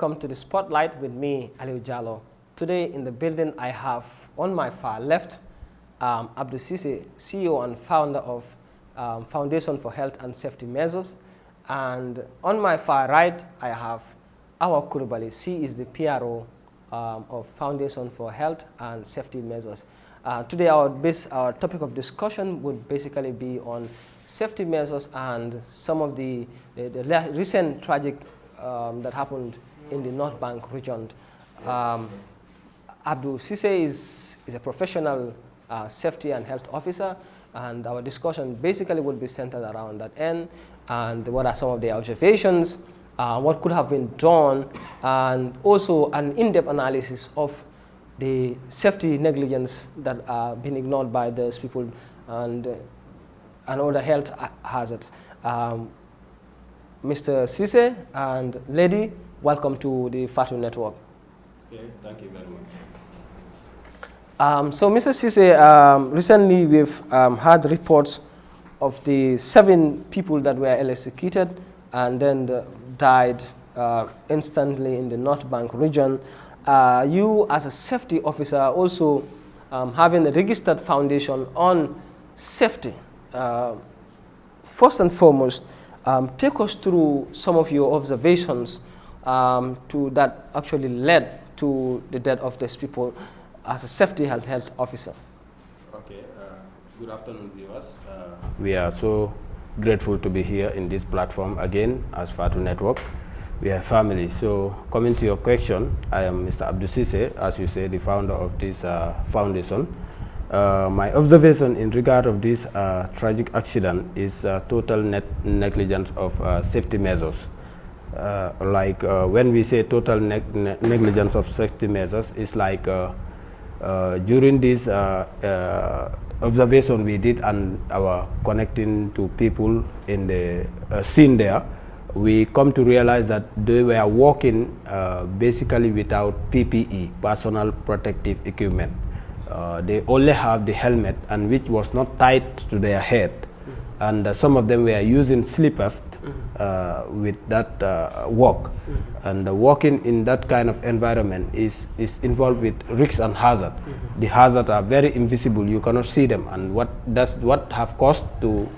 welcome to the Spotlight with me, Aliou Jallo. Today in the building I have on my far left Abdou Cissé, CEO and founder of Foundation for Health and Safety Measures, and on my far right I have Awa Coulibaly. She is the PRO of Foundation for Health and Safety Measures. Today our topic of discussion would basically be on safety measures and some of the recent tragic that happened in the North Bank region. Abdou Cissé is a professional safety and health officer, and our discussion basically would be centered around that end, and what are some of the observations, what could have been done, and also an in-depth analysis of the safety negligence that are being ignored by those people and other health hazards. Mr. Cissé and lady, welcome to the FATU Network. Okay, thank you very much. So Mr. Cissé, recently we've had reports of the 7 people that were electrocuted and then died instantly in the North Bank region. You as a safety officer also having a registered foundation on safety. First and foremost, take us through some of your observations that actually led to the death of these people as a safety health officer. Okay, good afternoon viewers. We are so grateful to be here in this platform again as FATU Network. We are family. So coming to your question, I am Mr. Abdou Cissé, as you say, the founder of this foundation. My observation in regard of this tragic accident is total negligence of safety measures. When we say total negligence of safety measures, it's like during this observation we did and our connecting to people in the scene there, we come to realize that they were walking basically without PPE, personal protective equipment. They only have the helmet, and which was not tied to their head, and some of them were using slippers with that walk. And walking in that kind of environment is involved with risks and hazard. The hazards are very invisible, you cannot see them, and what have caused to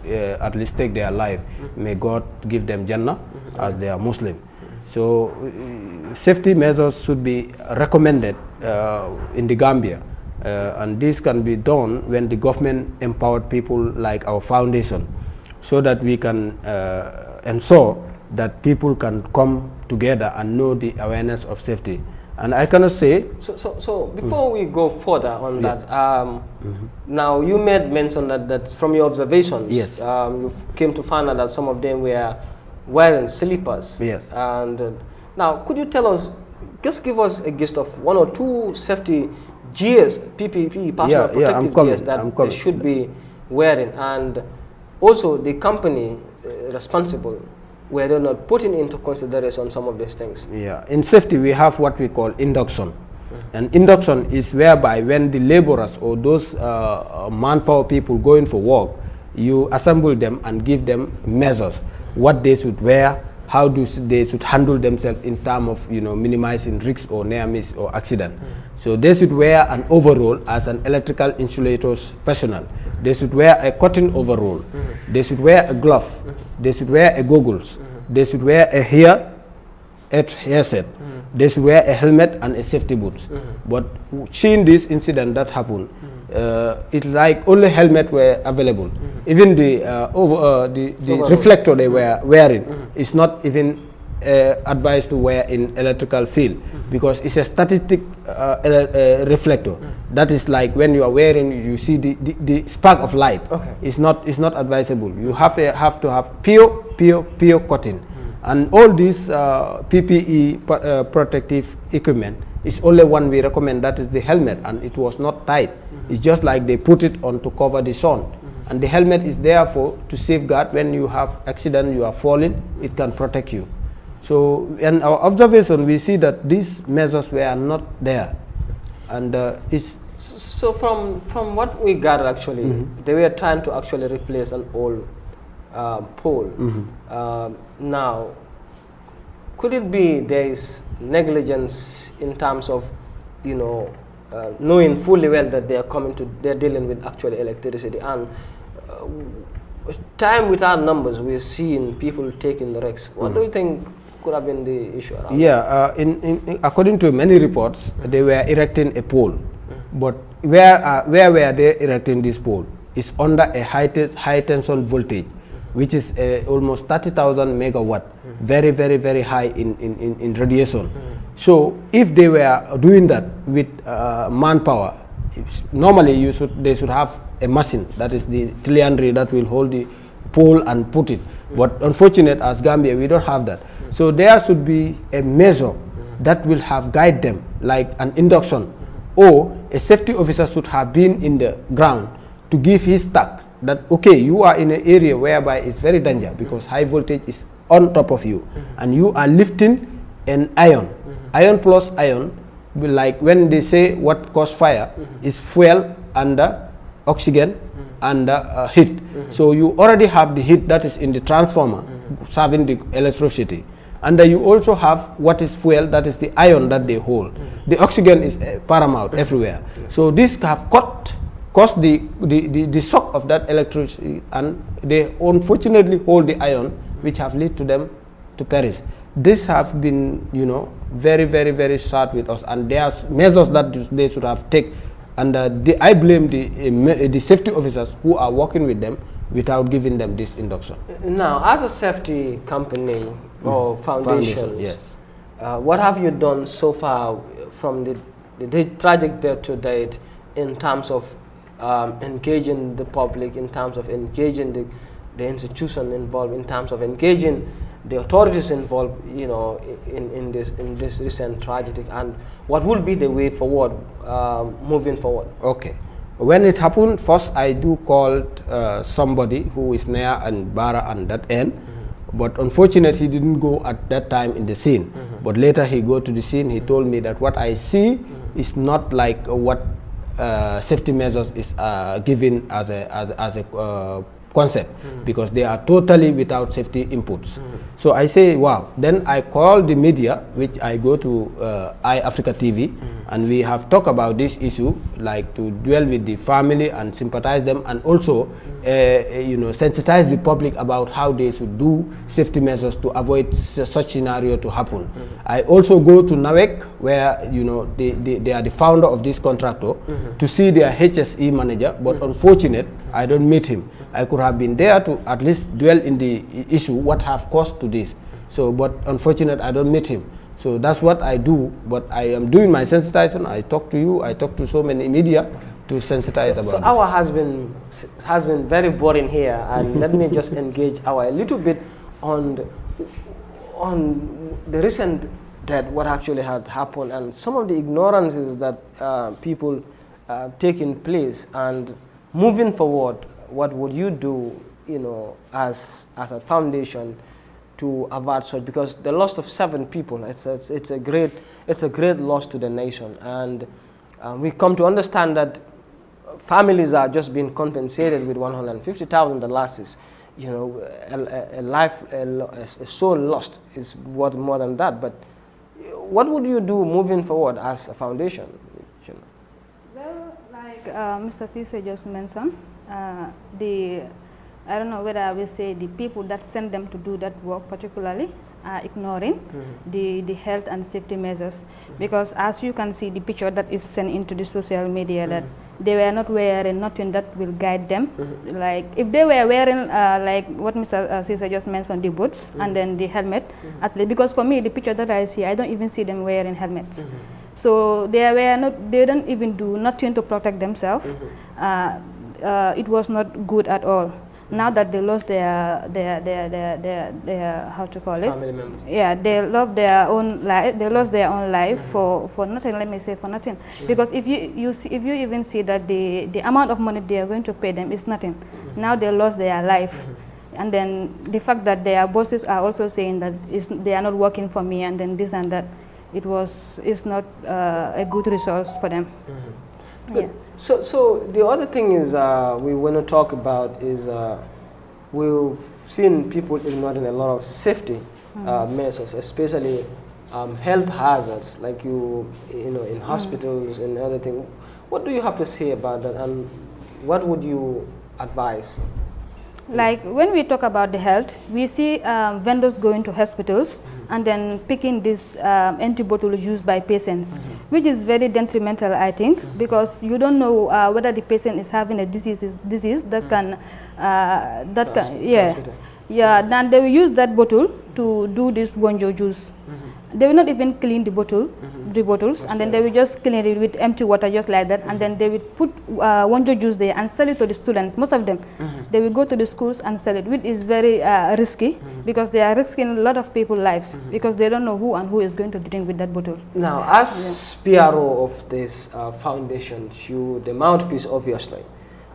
at least take their life. May God give them Jannah as they are Muslim. So safety measures should be recommended in the Gambia. And this can be done when the government empowered people like our foundation, so that we can ensure that people can come together and know the awareness of safety. And I cannot say... So before we go further on that, now you made mention that from your observations, yes, you came to find out that some of them were wearing slippers. Yes. And now, could you tell us, just give us a gist of 1 or 2 safety gears, PPE, personal protective gears that they should be wearing, and also the company responsible, where they're not putting into consideration some of these things. Yeah, in safety we have what we call induction. And induction is whereby when the laborers or those manpower people going for work, you assemble them and give them measures, what they should wear, how they should handle themselves in terms of minimizing risks or near miss or accident. So they should wear an overall as an electrical insulators personnel. They should wear a cotton overall. They should wear a glove. They should wear a goggles. They should wear a hairset. They should wear a helmet and a safety boots. But seeing this incident that happened, it's like only helmet were available. Even the reflector they were wearing is not even advised to wear in electrical field, because it's a static reflector. That is like when you are wearing, you see the spark of light. Okay. It's not advisable. You have to have pure cotton. And all these PPE protective equipment is only one we recommend, that is the helmet, and it was not tied. It's just like they put it on to cover the sun. And the helmet is there to safeguard when you have accident, you are falling, it can protect you. So in our observation, we see that these measures were not there. And so from what we gather, actually, they were trying to actually replace an old pole. Now, could it be there is negligence in terms of, you know, knowing fully well that they're dealing with actual electricity, and time without numbers, we're seeing people taking the risks. What do you think could have been the issue around? Yeah, according to many reports, they were erecting a pole, but where were they erecting this pole? It's under a high tension voltage, which is almost 30,000 megawatt, very, very, very high in radiation. So if they were doing that with manpower, normally they should have a machine, that is the telehandry, that will hold the pole and put it. But unfortunate, as Gambia, we don't have that. So there should be a measure that will have guide them, like an induction, or a safety officer should have been in the ground to give his tack that, okay, you are in an area whereby it's very dangerous because high voltage is on top of you, and you are lifting an iron. Iron plus iron, like when they say what causes fire is fuel under oxygen under heat. So you already have the heat that is in the transformer serving the electricity, and you also have what is fuel, that is the iron that they hold. The oxygen is paramount everywhere. So this have caused the shock of that electricity, and they unfortunately hold the iron, which have led to them to perish. This have been, you know, very, very, very sad with us, and there are measures that they should have taken, and I blame the safety officers who are working with them without giving them this induction. Now, as a safety company or foundation, yes. What have you done so far from the tragic death to date in terms of engaging the public, in terms of engaging the institution involved, in terms of engaging the authorities involved, you know, in this recent tragedy, and what will be the way forward, moving forward? Okay. When it happened, first I do call somebody who is near and Bara and that end, but unfortunately he didn't go at that time in the scene. But later he go to the scene. He told me that what I see is not like what safety measures is given as a concept, because they are totally without safety inputs. So I say, wow. Then I call the media, which I go to iAfrica TV, and we have talked about this issue, like to dwell with the family and sympathize them, and also you know, sensitize the public about how they should do safety measures to avoid such scenario to happen. I also go to NAWEC, where, you know, they are the founder of this contractor, to see their HSE manager, but unfortunate, I don't meet him. I could have been there to at least dwell in the issue, what have caused to this. So, but unfortunate, I don't meet him. So that's what I do, but I am doing my sensitization. I talk to you, I talk to so many media to sensitize about it. So our has been very boring here, and let me just engage a little bit on the recent death, what actually had happened, and some of the ignorances that people taking place, and moving forward. What would you do, you know, as a foundation to avert such? Because the loss of 7 people, it's a great loss to the nation, and we come to understand that families are just being compensated with 150,000. The loss is, you know, a soul lost is what more than that. But what would you do moving forward as a foundation? You know? Well, like Mr. Cisse just mentioned. I don't know whether I will say the people that send them to do that work particularly are ignoring the health and safety measures, because as you can see the picture that is sent into the social media, that they were not wearing nothing that will guide them. Like if they were wearing like what Mr. Cisse just mentioned, the boots and then the helmet, at least, because for me the picture that I see, I don't even see them wearing helmets. So they don't even do nothing to protect themselves. It was not good at all. Now that they lost their how to call it? Family members. Yeah, they lost their own life. They lost their own life for nothing. Let me say for nothing. Because if you even see that the amount of money they are going to pay them is nothing. Now they lost their life, and then the fact that their bosses are also saying that they are not working for me, and then this and that, it's not a good resource for them. Yeah. So the other thing is we want to talk about is we've seen people ignoring a lot of safety measures, especially health hazards, like you know, in hospitals and everything. What do you have to say about that, and what would you advise? Like when we talk about the health, we see vendors going to hospitals and then picking these empty bottles used by patients, which is very detrimental, I think, because you don't know whether the patient is having a disease that can then they will use that bottle to do this wonjo juice. They will not even clean the bottles, and then they will just clean it with empty water, just like that, and then they will put wonjo juice there and sell it to the students. Most of them, they will go to the schools and sell it, which is very risky, because they are risking a lot of people's lives, because they don't know who and who is going to drink with that bottle. Now, as PRO of this foundation, you the mouthpiece, obviously,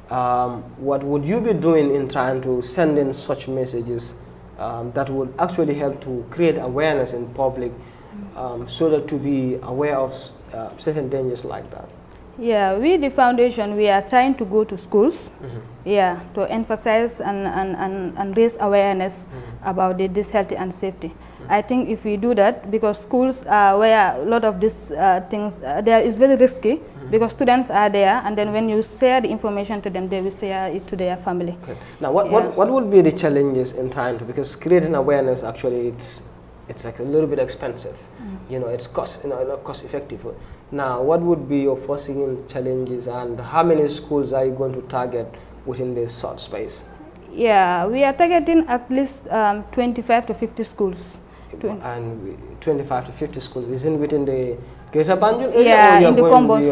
what would you be doing in trying to send in such messages that would actually help to create awareness in public, so that to be aware of certain dangers like that? Yeah, we the foundation, we are trying to go to schools, to emphasize and raise awareness about this health and safety. I think if we do that, because schools where a lot of these things there is very risky, because students are there, and then when you share the information to them, they will share it to their family. Okay. Now, what would be the challenges in trying to, because creating awareness actually it's like a little bit expensive, you know, it's cost effective. Now, what would be your foreseeing challenges, and how many schools are you going to target within this short space? Yeah, we are targeting at least 25 to 50 schools. And 25 to 50 schools, is it within the Greater Banjul area? Yeah, or in the combos.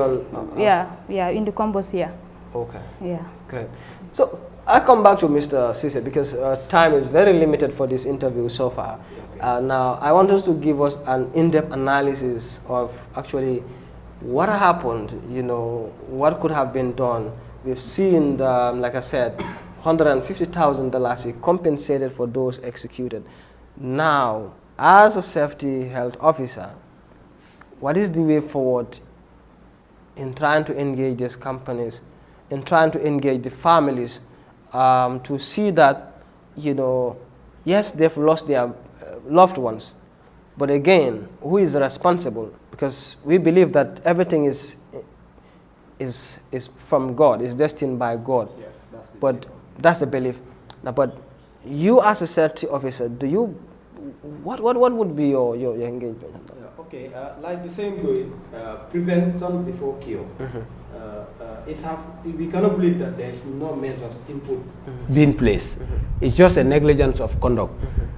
Yeah, in the combos here. Okay. Yeah. Great. So I'll come back to Mr. Cisse, because time is very limited for this interview so far. Now, I want us to give us an in-depth analysis of actually what happened, you know, what could have been done. We've seen, like I said, $150,000 compensated for those executed. Now, as a safety health officer, what is the way forward in trying to engage these companies, in trying to engage the families, to see that, you know, yes, they've lost their loved ones, but again, who is responsible? Because we believe that everything is from God, is destined by God. Yeah, that's the belief. Now, but you as a safety officer, do you, what would be your engagement? Okay, like the same going, prevention before cure. We cannot believe that there is no measures input being placed. It's just a negligence of conduct.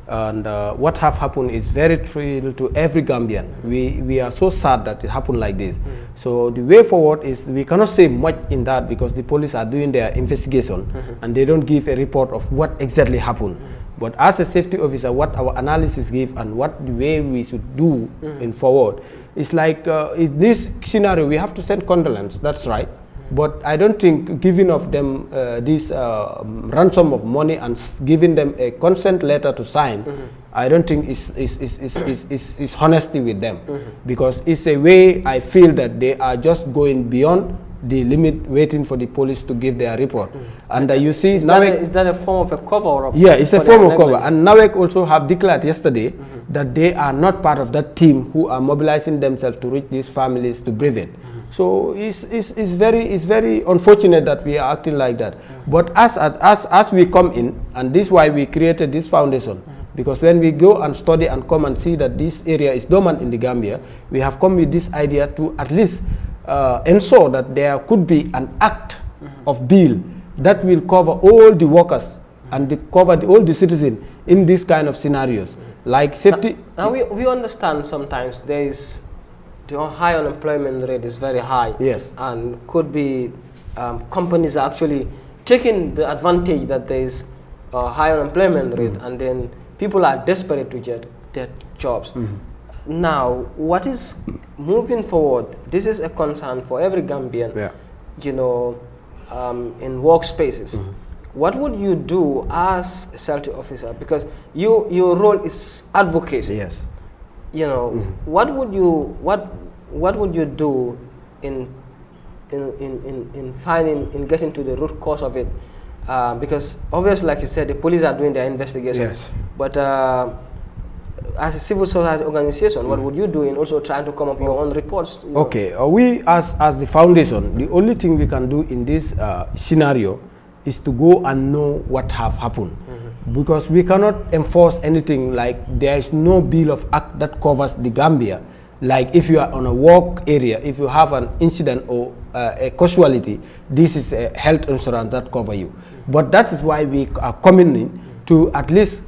And what have happened is very trivial to every Gambian. We are so sad that it happened like this. So the way forward is, we cannot say much in that, because the police are doing their investigation and they don't give a report of what exactly happened. But as a safety officer, what our analysis give and what the way we should do in forward, it's like in this scenario we have to send condolence, that's right. But I don't think giving of them this ransom of money and giving them a consent letter to sign, I don't think is honesty with them, because it's a way I feel that they are just going beyond the limit, waiting for the police to give their report. And you see, is that a form of a cover up? Yeah, it's a form of cover. And NAWEC also have declared yesterday that they are not part of that team who are mobilizing themselves to reach these families to brief it. So it's very unfortunate that we are acting like that. But as we come in, and this is why we created this foundation, because when we go and study and come and see that this area is dormant in the Gambia, we have come with this idea to at least ensure that there could be an act of bill that will cover all the workers and cover all the citizens in this kind of scenarios, like safety. Now we understand sometimes there is the high unemployment rate is very high. Yes. And could be companies are actually taking the advantage that there is a high unemployment rate, and then people are desperate to get jobs. Now, what is moving forward? This is a concern for every Gambian, you know, in workspaces. What would you do as a safety officer? Because your role is advocacy. Yes. You know, what would you do in getting to the root cause of it? Because obviously, like you said, the police are doing their investigation. Yes. But as a civil society organization, what would you do in also trying to come up with your own reports? Okay, we as the foundation, the only thing we can do in this scenario is to go and know what have happened. Because we cannot enforce anything, like there is no bill of act that covers the Gambia. Like if you are on a work area, if you have an incident or a casualty, this is a health insurance that cover you. But that is why we are coming in to at least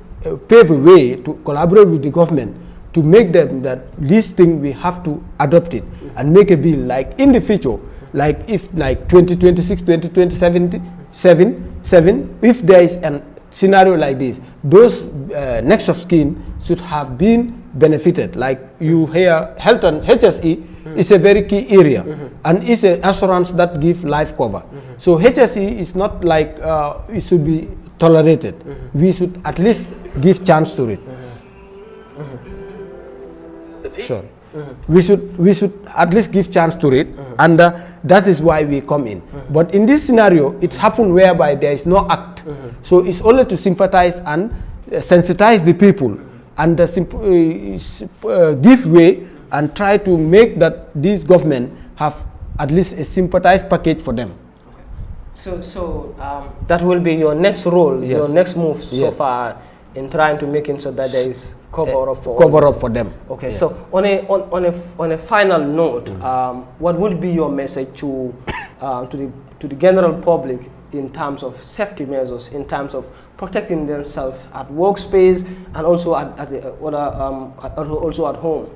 pave a way to collaborate with the government to make them that this thing we have to adopt it and make a bill like in the future, like if like 2026, 2027, if there is a scenario like this, those next of kin should have been benefited. Like you hear health and HSE is a very key area and is an assurance that give life cover. So HSE is not like it should be tolerated. We should at least give chance to it. Sure. We should at least give chance to it, and that is why we come in. But in this scenario, it's happened whereby there is no act. So it's only to sympathize and sensitize the people and give way and try to make that this government have at least a sympathized package for them. So that will be your next role, your next move so far in trying to make sure that there is cover up for them. Okay, so on a final note, what would be your message to the general public in terms of safety measures, in terms of protecting themselves at workspace and also also at home?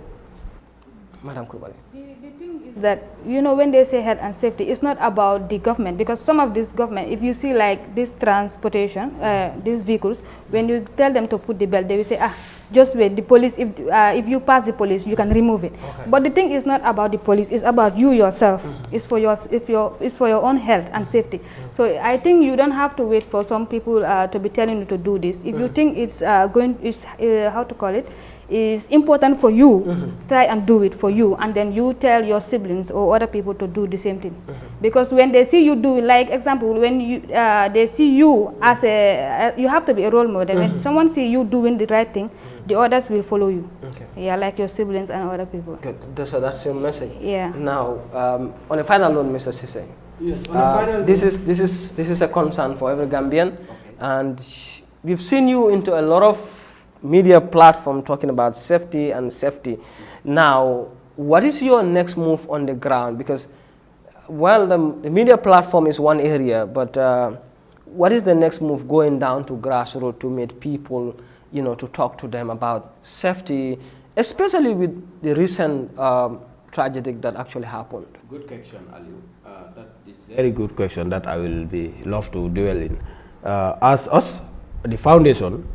Madam Kubali. The thing is that, you know, when they say health and safety, it's not about the government, because some of this government, if you see like this transportation, these vehicles, when you tell them to put the belt, they will say, just wait, the police, if you pass the police, you can remove it. Okay. But the thing is not about the police, it's about you yourself. It's for your own health and safety. So I think you don't have to wait for some people to be telling you to do this. If you think it's is important for you, try and do it for you, and then you tell your siblings or other people to do the same thing. Because when they see you do it, like example, when they see you as you have to be a role model. When someone see you doing the right thing, the others will follow you. Okay. Yeah, like your siblings and other people. Good. So that's your message. Yeah. Now, on a final note, Mr. Sise. Yes. On a final this is a concern for every Gambian, and we've seen you into a lot of media platform talking about safety. Now, what is your next move on the ground? Because, well, the media platform is one area, but what is the next move going down to grassroots to meet people, you know, to talk to them about safety, especially with the recent tragedy that actually happened? Good question, Aliu. That is a very good question that I will love to dwell in. As us, the foundation,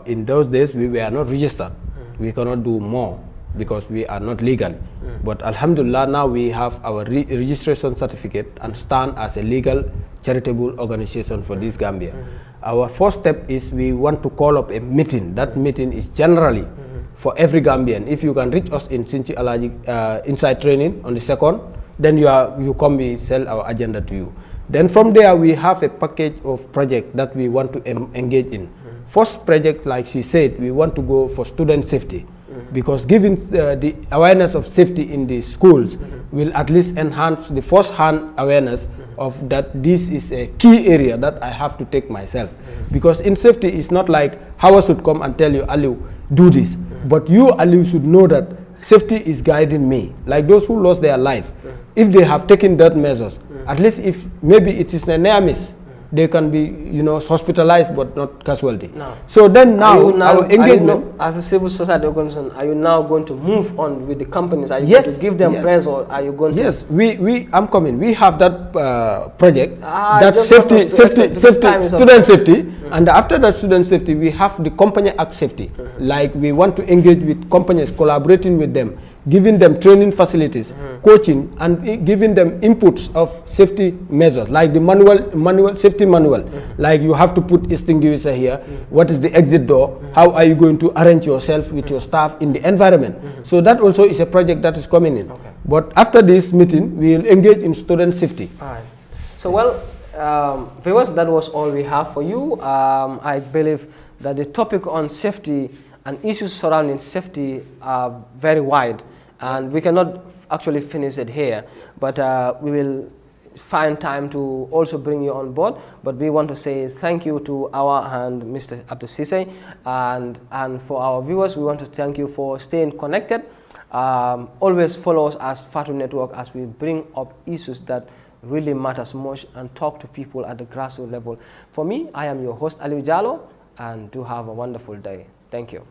in those days we were not registered. We cannot do more because we are not legal. But alhamdulillah, now we have our registration certificate and stand as a legal charitable organization for this Gambia. Our first step is we want to call up a meeting. That meeting is generally for every Gambian. If you can reach us in Sinchi Alaji inside training on the 2nd, then you come, we sell our agenda to you. Then from there we have a package of project that we want to engage in. First project, like she said, we want to go for student safety, because giving the awareness of safety in the schools will at least enhance the first-hand awareness of that this is a key area that I have to take myself. Because in safety, it's not like Hawa should come and tell you, Aliu, do this. But you, Aliu, should know that safety is guiding me. Like those who lost their life, if they have taken that measures, at least if maybe it is a near miss, they can be, you know, hospitalized but not casualty. No. So then now, our engagement as a civil society organization, are you now going to move on with the companies? Are you going to give them plans, or are you going to? Yes, I'm coming. We have that project, that student safety, and after that student safety, we have the company act safety. Like we want to engage with companies, collaborating with them, giving them training facilities, coaching, and giving them inputs of safety measures, like the safety manual. Like you have to put extinguisher here, what is the exit door, how are you going to arrange yourself with your staff in the environment. So that also is a project that is coming in. Okay. But after this meeting, we will engage in student safety. All right. So, well, viewers, that was all we have for you. I believe that the topic on safety and issues surrounding safety are very wide, and we cannot actually finish it here, but we will find time to also bring you on board. But we want to say thank you to our and Mr. Abdou Cissé, and for our viewers, we want to thank you for staying connected. Always follow us as Fatu Network as we bring up issues that really matters much and talk to people at the grassroots level. For me, I am your host, Aliou Jallow, and do have a wonderful day. Thank you.